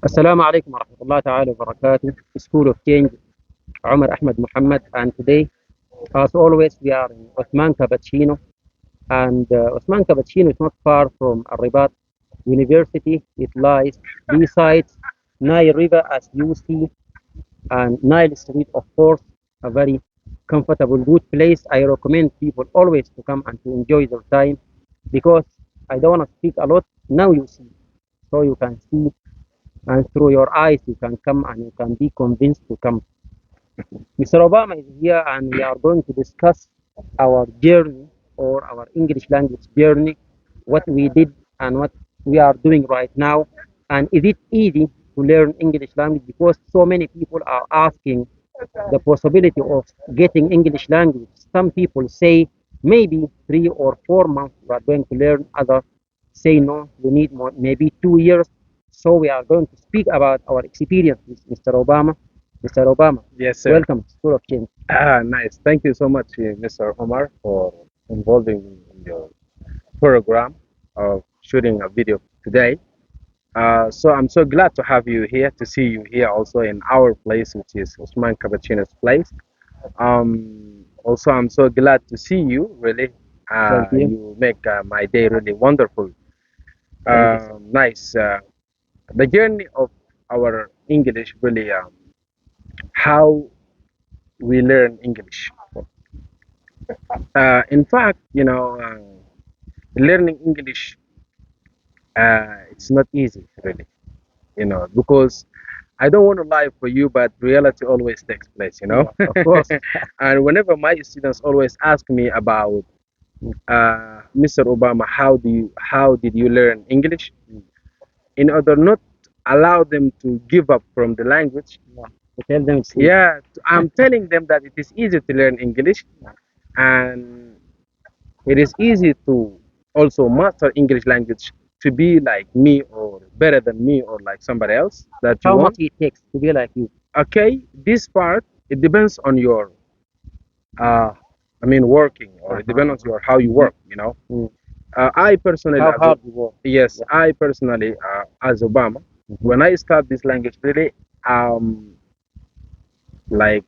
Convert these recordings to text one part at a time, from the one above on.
Assalamu alaikum wa rahmatullahi ta'ala wa barakatuh. School of Change, Omar Ahmed Muhammad. And today, as always, we are in Osman Cappuccino. And Osman Cappuccino is not far from Arribat University. It lies beside Nile River, as you see, and Nile Street, of course, a very comfortable, good place. I recommend people always to come and to enjoy their time because I don't want to speak a lot. Now you see, so you can see, and through your eyes you can come and you can be convinced to come. Mr. Obama is here and we are going to discuss our journey or our English language journey, what we did and what we are doing right now. And is it easy to learn English language? Because so many people are asking the possibility of getting English language. Some people say maybe 3 or 4 months we are going to learn. Others say no, we need more, maybe 2 years. So we are going to speak about our experience with Mr. Obama. Mr. Obama, Yes, sir. welcome to School of Change. Nice. Thank you so much, Mr. Omar, for involving me in your program of shooting a video today. So I'm so glad to have you here, to see you here also in our place, which is Usman Cappuccino's place. Also, I'm so glad to see you, really. Thank you. You make my day really wonderful. Thank you, sir. Nice. The journey of our English, really, how we learn English. In fact, learning English, it's not easy, really, because I don't want to lie for you, but reality always takes place. Yeah, of course. And whenever my students always ask me about Mr. Obama, how did you learn English? In order not allow them to give up from the language, Yeah. To tell them it's easy. yeah, I'm telling them that it is easy to learn English, and it is easy to also master English language to be like me or better than me or like somebody else that you How much want. it takes to be like you? Okay, this part it depends on your uh working, or it depends on your how you Mhm. work. Mm. I personally How as hard you work? yes, Yeah. I personally as Obama, Mhm. when I start this language really like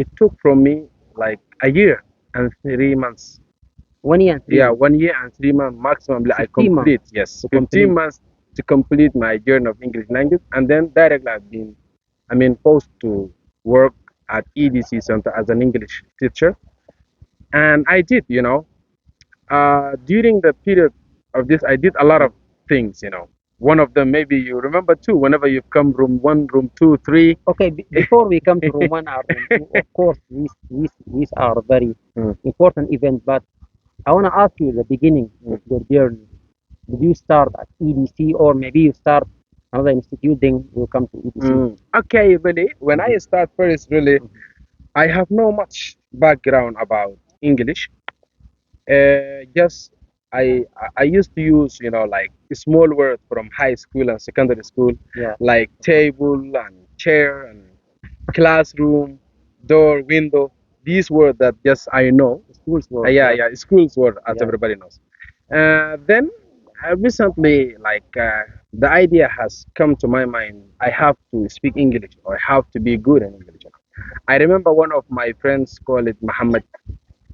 it took from me like a year and 3 months. 1 year and three Yeah, months, 1 year and 3 months maximum. I 15 months complete, yes, to 15 complete. months to complete my journey of English language, and then directly posed to work at EDC Center as an English teacher, and I did. During the period of this, I did a lot of things. One of them, maybe you remember too. Whenever you come room one, room two, three. Okay, before we come to room one or room two, of course, these are very Mm, important events. But I want to ask you the beginning mm, of your journey. Did you start at EDC or maybe you start another institute, then you come to EDC? Okay, really, when I Mhm. start first, really, Mhm. I have no much background about English. Just I used to use like small words from high school and secondary school, Yeah, like table and chair and classroom, door, window. These words that just I know. schools work. Yeah, Yeah, yeah, school's word as yeah. everybody knows. Then recently, like the idea has come to my mind. I have to speak English, or I have to be good in English. I remember one of my friends called it Muhammad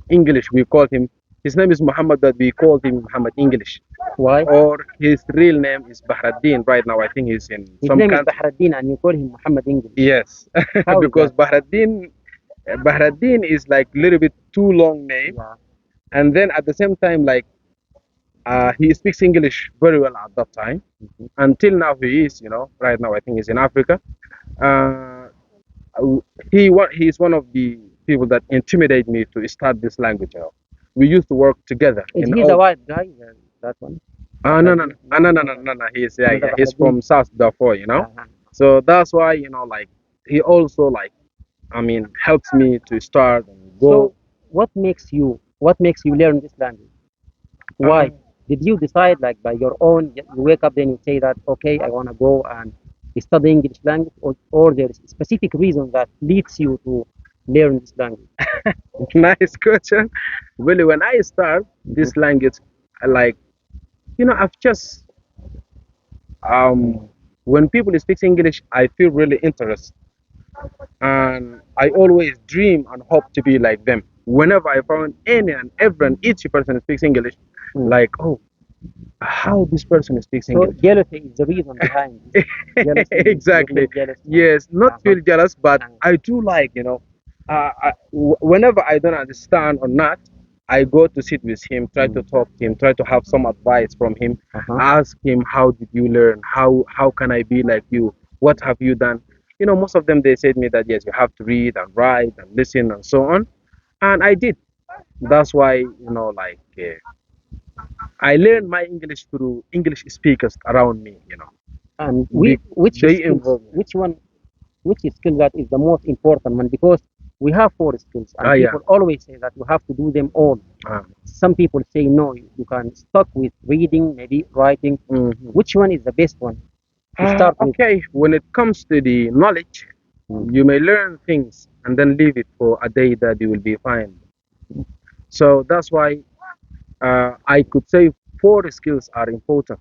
English. We call him. His name is Muhammad, but we call him Muhammad English. Why? Or his real name is Bahraddin. Right now, I think he's in His some name is country. Bahraddin and you call him Muhammad English. Yes, How is because that? Bahraddin is like a little bit too long name, Yeah. and then at the same time, like he speaks English very well at that time. Mhm. Until now, he is. Right now, I think he's in Africa. Uh, he's one of the people that intimidate me to start this language. We used to work together Is in he the all. white guy? That one? No, no, no, Bahraddin? No, no, no, no, another, no, no. He's yeah, another yeah. He's Bahraddin. from South Darfur. Uh-huh. So that's why like he also like helps me to start and go. So, what makes you learn this language? Uh, Why? Did you decide like by your own? You wake up then you say that okay, I want to go and study English language, or there is a specific reason that leads you to learn this language? nice question. Really, when I start Mhm. this language, like I've just um when people speak English, I feel really interested, and I always dream and hope to be like them. Whenever I found any and every and each person speaks English, Mm. like, oh, how this person speaks So English. jealousy is the reason behind this. Jealousy, you Exactly. feel jealous. Yes, not Uh-huh. feel jealous, but Uh-huh. I do like, whenever I don't understand or not, I go to sit with him, try to talk to him, try to have some advice from him, Uh-huh. ask him, how did you learn? How can I be like you? What have you done? Most of them, they said me that yes, you have to read and write and listen and so on, and I did. That's why, I learned my English through English speakers around me. And Be- which they skills, involve me. which skill that is the most important one? Because we have four skills, and Yeah. people always say that you have to do them all. Ah. Some people say no, you can stuck with reading, maybe writing. Mhm. Which one is the best one to start with? Okay, when it comes to the knowledge, Mm. you may learn things and then leave it for a day that you will be fine. So that's why I could say four skills are important.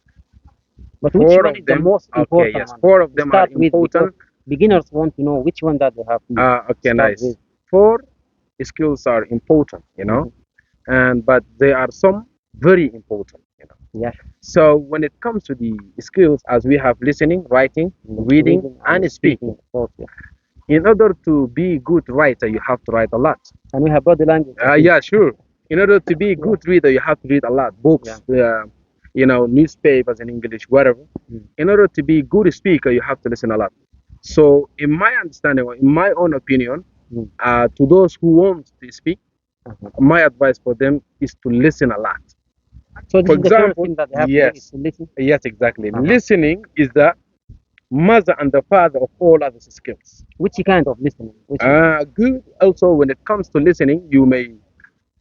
But which Four one of is the them, most okay, important yes, one four of to them are start with? Because important. beginners want to know which one that they have to Okay, start nice. with. Four skills are important, Mhm. and but there are some very important. Yeah, So when it comes to the skills, as we have listening, writing, reading, reading and and speaking, speaking, of course. Yeah. in order to be good writer, you have to write a lot. And we have body language. I think. Yeah, sure. In order to be a Yeah, good reader, you have to read a lot, yeah. books, newspapers in English, whatever. Mm. In order to be a good speaker, you have to listen a lot. So, in my understanding, or in my own opinion, Mm. to those who want to speak, Uh-huh. my advice for them is to listen a lot. So this For is the first example, thing that they have to do is yes, to listen. yes, exactly. Uh-huh. Listening is the mother and the father of all other skills. Which kind of listening? Which is Good. Also, when it comes to listening, you may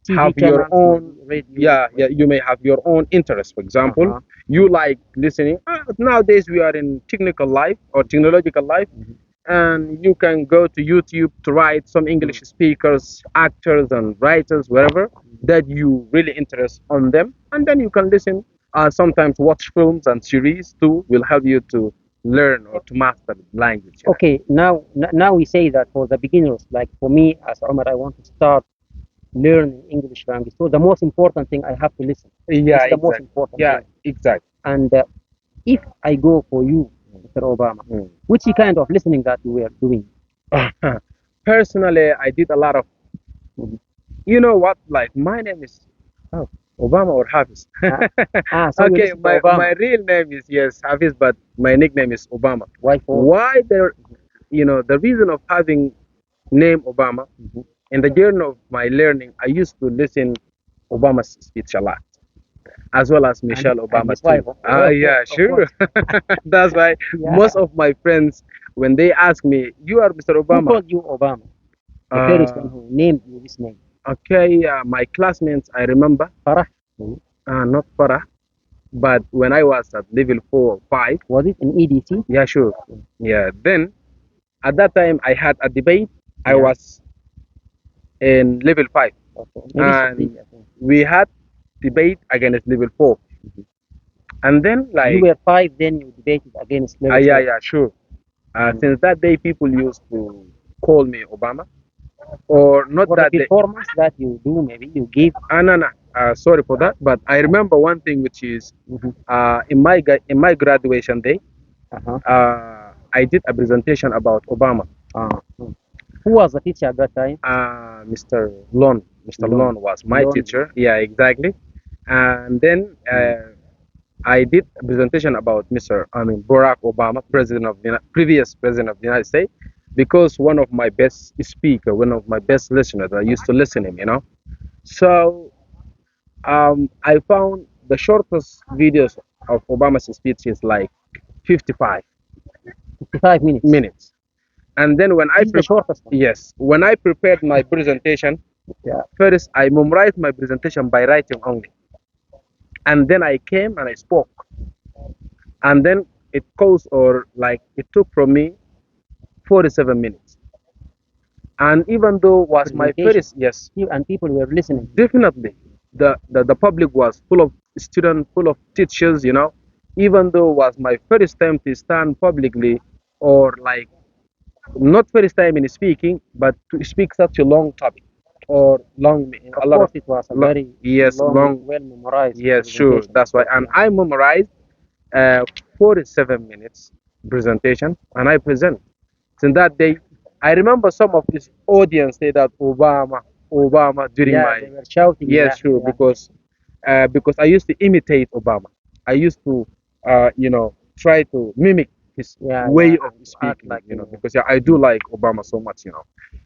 TV have your channels, maybe own, radio. yeah, you may have your own interest. For example, Uh-huh. you like listening. Nowadays we are in technical life or technological life, Mhm. and you can go to YouTube to write some Mm. English speakers, actors, and writers, wherever that you really interest on them, and then you can listen. Sometimes watch films and series too will help you to learn or to master language. Okay, now we say that for the beginners, like for me as Omar, I want to start learning English language. So the most important thing I have to listen. This Yeah, is the most exactly. important Yeah, thing. exactly. And if I go for you, Mr. Obama, Mm. which kind of listening that you were doing? Personally, I did a lot of. Mhm. You know what? Like my name is oh, Obama or Hafiz. Ah, so you Okay, listen to my Obama. real name is yes Hafiz, but my nickname is Obama. Why for? Why there? The reason of having name Obama Mhm. in the journey of my learning, I used to listen Obama's speech a lot, as well as And Michelle and Obama his wife, too. of course, Yeah, of sure. course. That's why most Yeah. of my friends, when they ask me, "You are Mr. Who Obama?" called you Obama? The first one Uh, who named you this name. okay, my classmates, I remember, Farah. Mhm. not Farah, but when I was at level 4 or 5, Was it an EDC? yeah, sure. Yeah, then at that time I had a debate. I Yeah. was in level 5, Okay. Maybe Sadiq, and I think. we had debate against level 4. Mhm. And then, You like, were 5, then you debated against level yeah, 4. yeah, sure. Mm. Since that day, people used to call me Obama, or not For the that day. performance that you do, maybe you give. No, no. Sorry for that, but I remember one thing, which is Mhm. in my graduation day, Uh-huh. I did a presentation about Obama. Mm. Who was the teacher at that time? Mr. Lon. Mr. Lon. Lon was my Lon. teacher. Yeah, exactly. And then Mm. I did a presentation about Barack Obama, previous president of the United States, because one of my best speaker, one of my best listeners, I used to listen him. So I found the shortest videos of Obama's speech is like 55 55 minutes. minutes. And then This is the shortest one. yes, when I prepared my presentation, Yeah. first I memorized my presentation by writing only, and then I came and I spoke, and then it caused or like it took from me 47 minutes. And even though was my Presentation. first, yes, And people were listening. definitely the public was full of students, full of teachers, even though it was my first time to stand publicly, or like not first time in speaking, but to speak such a long topic or long a Of lot of course, it was a long, very yes, long, long, well memorized yes, sure, presentation. that's why. And Yeah. I memorized uh, 47 minutes presentation, and I present. Since that day, I remember some of this audience say that Obama, Obama during Yeah, my, they were shouting. yes, Yeah, sure, yeah, because I used to imitate Obama. I used to, try to mimic his yeah, way yeah. of And to act speaking, like him. Yeah. because yeah, I do like Obama so much,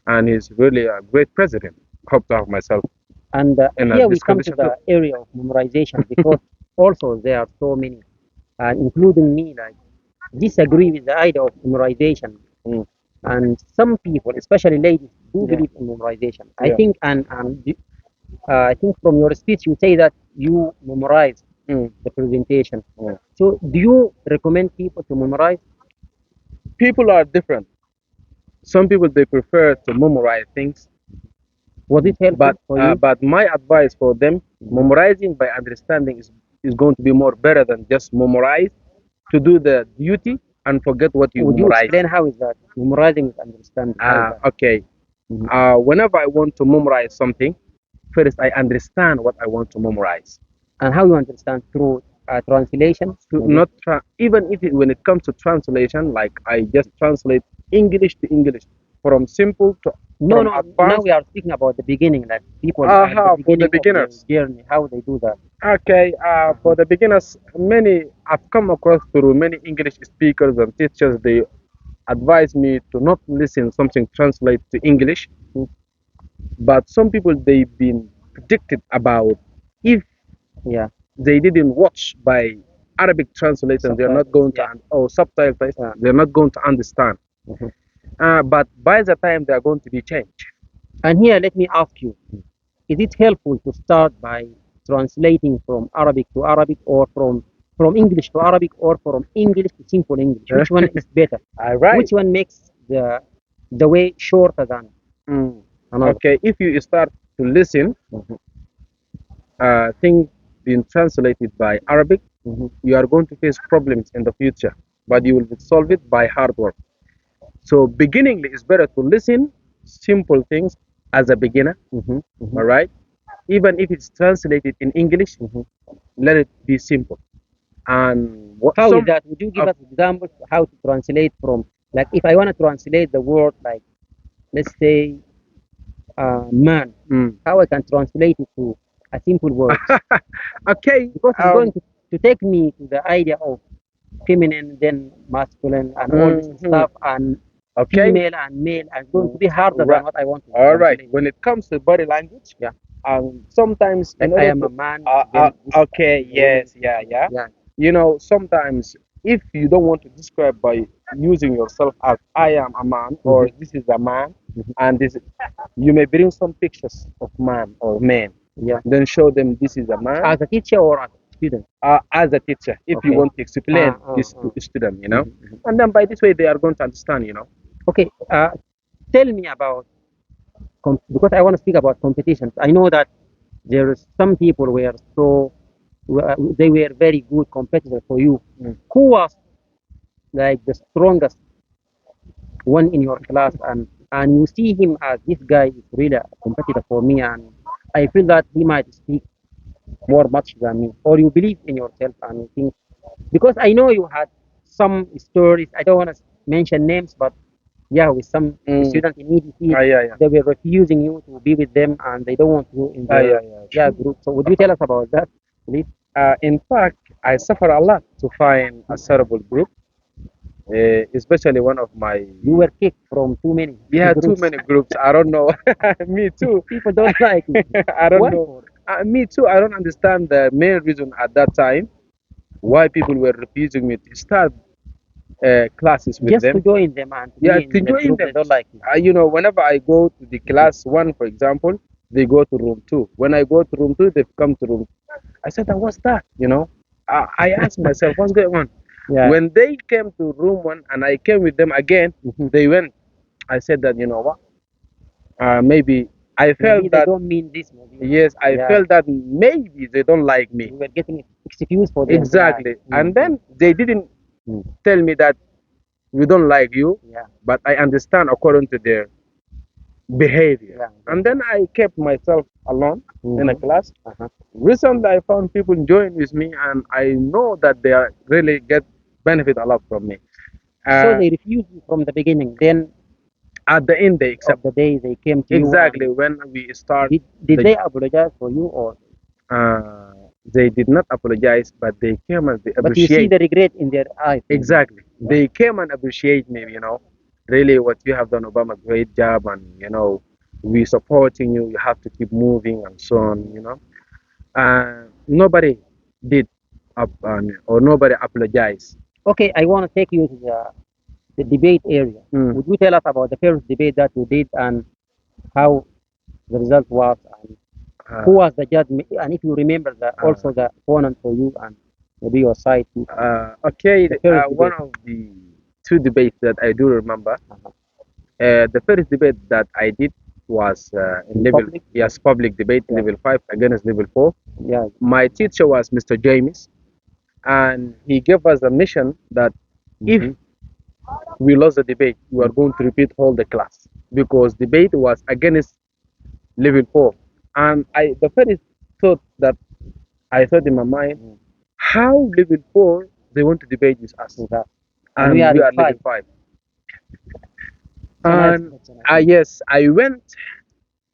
and he's really a great president. Hope to have myself And in here we this come to condition too. the area of memorization because also there are so many, including me, like disagree with the idea of memorization. Mm, And some people, especially ladies, do yeah, believe in memorization. I yeah. think, I think from your speech you say that you memorize Mm, the presentation. mm. So do you recommend people to memorize? People are different. Some people they prefer to memorize things, Was it helpful for you? but my advice for them, Mhm. memorizing by understanding is going to be more better than just memorize to do the duty and forget what you Would you memorize. explain how is that memorizing with understanding? How is that? Okay. Mhm. Whenever I want to memorize something, first I understand what I want to memorize. And how you understand through translation, To maybe? not even if when it comes to translation, like I just translate English to English from simple to No, from no. Now advanced. we are speaking about the beginning, like people at the Aha, for the beginning of their beginners. journey, how they do that. Okay, Uh-huh. for the beginners, many I've come across through many English speakers and teachers. They advise me to not listen something translate to English, Mm. but some people they've been predicted about if Yeah, they didn't watch by Arabic translators, they're not subtitles. going to Yeah. or subtitles, they're not going to understand. Mhm. But by the time they're going to be changed. And here, let me ask you: is it helpful to start by translating from Arabic to Arabic, or from English to Arabic, or from English to simple English? Which one is better? All right. Which one makes the way shorter than Mm. another? Okay, if you start to listen, Mhm. things being translated by Arabic, Mhm. you are going to face problems in the future, but you will solve it by hard work. So, beginningly, it's better to listen simple things as a beginner, Mhm. Mhm. all right? Even if it's translated in English, Mhm. let it be simple. And what How is some, that? Would you give uh, us examples how to translate from, like, if I want to translate the word, like, let's say, man, mm. how I can translate it to a simple word? Okay, Because it's going to take me to the idea of feminine, then masculine, and all this mhm. stuff, and Okay, female and male, and it's going to be harder than right. what I want to All right. translate. When it comes to body language, Yeah, sometimes like in I order am a to, man, then this okay, is a woman. yes, yeah, yeah. Yeah, Sometimes if you don't want to describe by using yourself as I am a man or mhm, this is a man, mhm, and this, you may bring some pictures of man or man, yeah. then show them this is a man As a teacher or as a student? as a teacher if you Okay. want to explain this to a student, Mhm, mhm. and then by this way they are going to understand. Okay. Tell me about because I want to speak about competitions. I know that there is some people were they were very good competitors for you. Mm. Who was like the strongest one in your class, and you see him as this guy is really a competitor for me, and I feel that he might speak more much than me, or you believe in yourself and you think because I know you had some stories. I don't want to mention names, but yeah, with some Mm. students in EDC, Yeah, yeah. they were refusing you to be with them, and they don't want you in Yeah, their yeah, yeah sure. group. So would you tell us about that, please? In fact, I suffer a lot to find a suitable group, especially one of my, You were kicked from too many yeah, too groups. many groups. I don't know. Me too. People don't like you. I don't Why know. for? Me too. I don't understand the main reason at that time why people were refusing me to start classes with Just to them. join them and to Yeah, be to in the join group, they them. don't like you. Whenever I go to the class one, for example, they go to room two. When I go to room two, they've come to room. I said, what's that? I asked myself, what's going on? Yeah. When they came to room one and I came with them again, Mhm. they went. I said that, maybe I Maybe felt they that don't mean this. Maybe. yes, I Yeah. felt that maybe they don't like me. You were getting excuse for them. Exactly. Yeah. And then they didn't Mm. tell me that we don't like you, Yeah. but I understand according to their behavior. Yeah. And then I kept myself alone in a Mhm. class. Uh-huh. Recently, I found people join with me, and I know that they are really get benefit a lot from me. So Uh, they refused you from the beginning. Then at the end, they of accept. the day they came to you Exactly and when we start did the they apologize for you or they did not apologize, but they came and they but you see appreciate. the regret in their eyes maybe. Exactly. Yeah. They came and appreciate me, really what you have done, Obama, great job, and we supporting you. You have to keep moving and so on. Nobody did up or nobody apologized. Okay, I want to take you to the debate area. Mm. Would you tell us about the first debate that you did and how the result was and who Uh, was the judge and if you remember the uh, also the opponent for you and maybe your side too. okay, The first one debate. of the two debates that I do remember. Uh-huh. The first debate that I did was in In level, public? yes, public debate, Yeah. level 5 against level 4. Yeah. My teacher was Mr. James, and he gave us a mission that if Mhm. we lost the debate, we are going to repeat all the class because debate was against level 4. And the first thought that I thought in my mind, Mm. how level 4 they want to debate with us, With that. And we and are we in are level five. 5. It's a nice, And it's a nice. yes, I went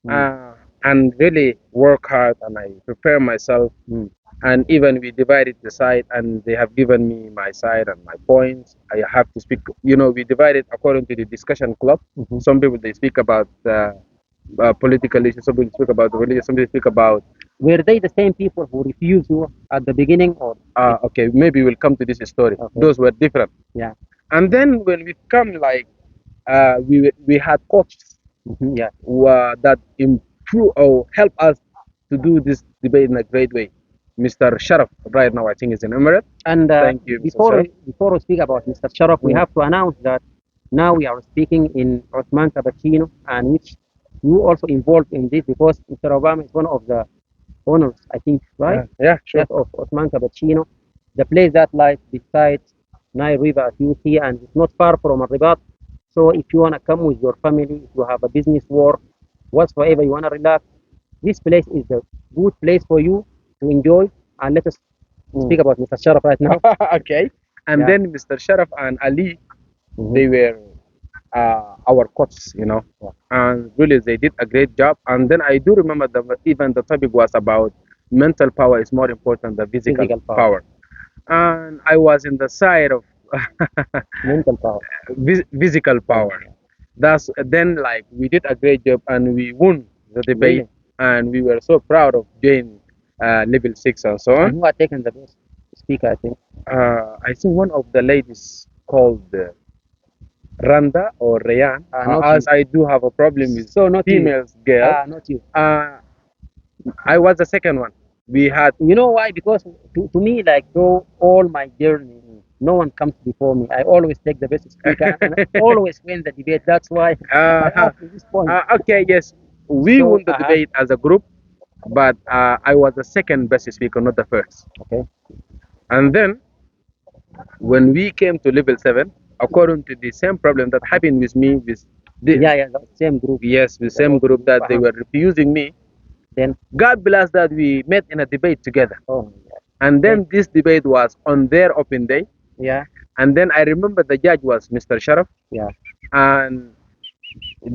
Mm. and really work hard, and I prepare myself. Mm. And even we divided the side, and they have given me my side and my points. I have to speak. We divided according to the discussion club. Mhm. Some people they speak about political issues. Some people speak about religion. Some people speak about. Were they the same people who refused you at the beginning or Okay, maybe we'll come to this story. okay. Those were different. Yeah. And then when we come like we had coaches Mhm. Yeah. that improve or help us to do this debate in a great way. Mr. Sharaf, right now I think is in Emirates. And Thank you, Mr. Sharaf. before we speak about Mr. Sharaf, we Mm. have to announce that now we are speaking in Osman Cappuccino, and which you also involved in this because Mr. Obama is one of the owners, I think, right? Yeah, sure. Yes, of Osman Cappuccino, the place that lies beside Nile River, as you see, and it's not far from Ribat. So if you wanna come with your family, if you have a business work, whatsoever you wanna relax, this place is the good place for you to enjoy. And let us speak about Mr. Sharaf right now. Okay. And Yeah. then Mr. Sharaf and Ali, Mhm. they were our coaches. Yeah. And really they did a great job. And then I do remember even the topic was about mental power is more important than physical Physical power. power. And I was in the side of Mental power. physical power. That's then like we did a great job and we won the debate, Really? and we were so proud of being level 6 and so And on. who are taking the best speaker, I think. I think one of the ladies called Randa or Rayan, Not as you. I do have a problem with So not you. females girl. Not you. I was the second one. We had You know why? Because to me, like through all my journey, no one comes before me. I always take the best speaker and I always win the debate. That's why I uh, asked you this point. okay, yes, we So, won the debate as a group, but I was the second best speaker, not the first. okay. And then when we came to level 7, according to the same problem that happened with me with the Yeah, the same group. yes, the same group that they were refusing me, Then, God bless that we met in a debate together. oh, yeah. And then this debate was on their open day. Yeah, And then I remember the judge was Mr. Sharaf, yeah. and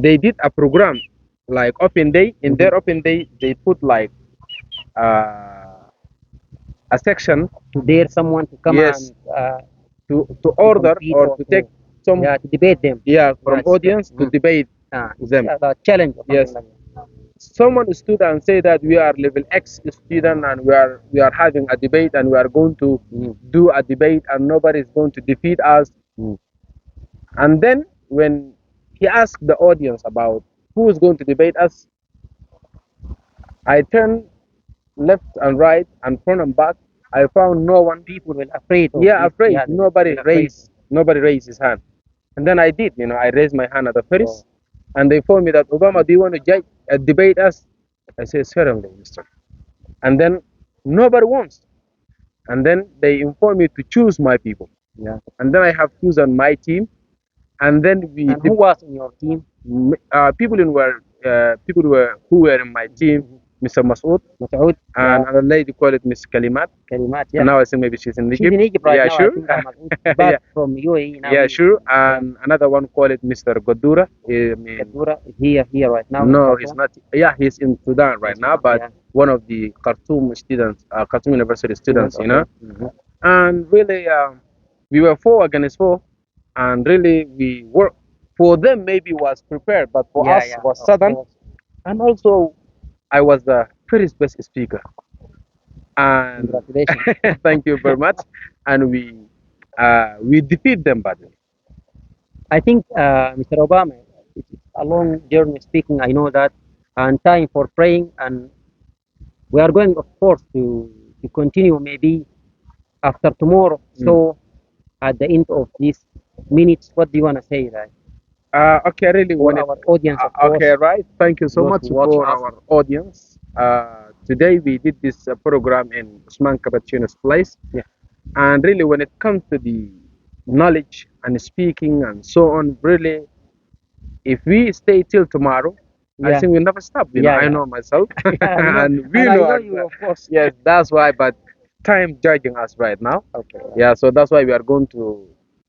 they did a program like open day. In their open day, they put like a section To dare someone to come yes and to order compete or to take some yeah, to debate them. from Yes. audience to debate It's them. a challenge or something Yes. like that. Someone stood and said that we are level X student and we are having a debate and we are going to do a debate and nobody is going to defeat us. And then when he asked the audience about who is going to debate us, I turned left and right and front and back. I found no one. People were afraid of Yeah, this. afraid. Yeah, they Nobody were afraid. raised his hand. And then I did. I raised my hand at the first, Oh. and they told me that Obama, do you want to judge debate us. I say, certainly, mister. And then nobody wants. And then they inform me to choose my people. Yeah. And then I have chosen my team. And then And who was in your team? people who were in my team, Mr. Masoud, Masoud. and another lady called it Miss Kalimat. Kalimat, yeah. And now I think maybe she's in Egypt. She's in Egypt right yeah, now. sure. I think Masoud back Yeah. from UAE now. Yeah, sure. And another one called it Mr. Godura. I mean, Kadura is here right now. no, he's not. Yeah, he's in Sudan right now, but Yeah. one of the Khartoum students, Khartoum University students, you know. Mhm. And really, we were 4 against 4, and really we were, for them maybe was prepared, but for Yeah, us yeah, was of sudden. course. And also, I was the first best speaker. And Congratulations. thank you very much. And we defeat them badly. I think, Mr. Obama, it's a long journey speaking. I know that, and time for praying. And we are going, of course, to continue maybe after tomorrow. So, at the end of these minutes, what do you want to say, right? Okay, really, For when our audience, of okay, course, right. Thank you so those much who watch for us. our audience. Today we did this program in Usman Cappuccino's place. Yeah. And really, when it comes to the knowledge and speaking and so on, really, if we stay till tomorrow, I Yeah. think we'll never stop. You know, Yeah, I yeah. know myself, Yeah, I know. and we And I know know as you, well. of course. Yes, that's why. But time judging us right now. Okay. Yeah, so that's why we are going to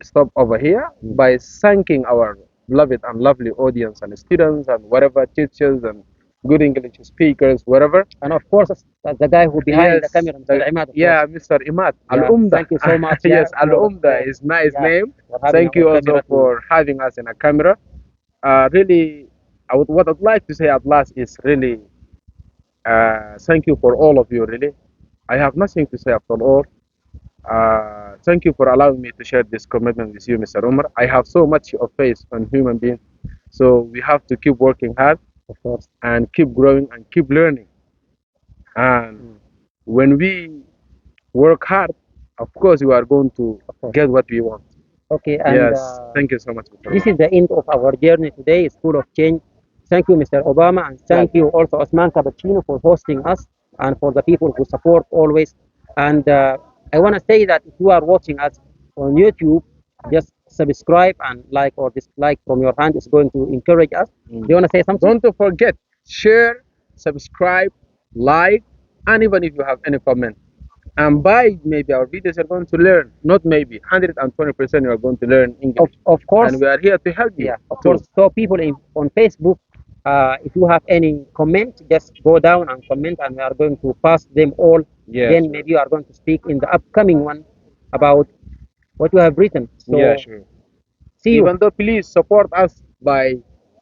stop over here by thanking our beloved and lovely audience and students and whatever teachers and good English speakers, whatever. And of course, the guy who behind the Yes, camera, Mr. Imad, of yeah, course. Mr. Imad Yeah, Al Umda. thank you so much. Yes, Yeah, Al Umda is nice yeah, name. for having Thank you our also camera for having us in a camera. Really, what I'd like to say at last is really thank you for all of you. Really, I have nothing to say after all. Thank you for allowing me to share this commitment with you, Mr. Umar. I have so much of faith on human beings, so we have to keep working hard, of course, and keep growing and keep learning. And when we work hard, of course, we are going to get what we want. Okay, and Yes, thank you so much, Mr. this Umar. is the end of our journey today, School of Change. Thank you, Mr. Obama, and thank you also, Osman Cappuccino, for hosting us and for the people who support always. And I want to say that if you are watching us on YouTube, just subscribe and like or dislike from your hand is going to encourage us. Do you want to say something? Don't forget, share, subscribe, like, and even if you have any comment. And by maybe our videos, you're going to learn, not maybe, 120% you are going to learn English. Of course. And we are here to help you. Yeah, of too. course. So people on Facebook, if you have any comment, just go down and comment, and we are going to pass them all. Yeah, Then sure. maybe you are going to speak in the upcoming one about what you have written. So Yeah, sure. see you. Even though, please support us by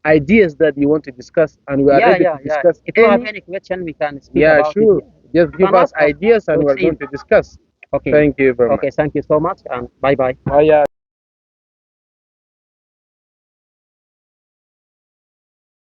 ideas that you want to discuss, and we are Yeah, ready yeah, to yeah. discuss If you have any question, we can speak yeah, about sure. it. Just You give can us ask us. ideas, and We'll we're see. going to discuss. Okay. Thank you very Okay. much. Thank you so much, and bye bye. Oh, yeah.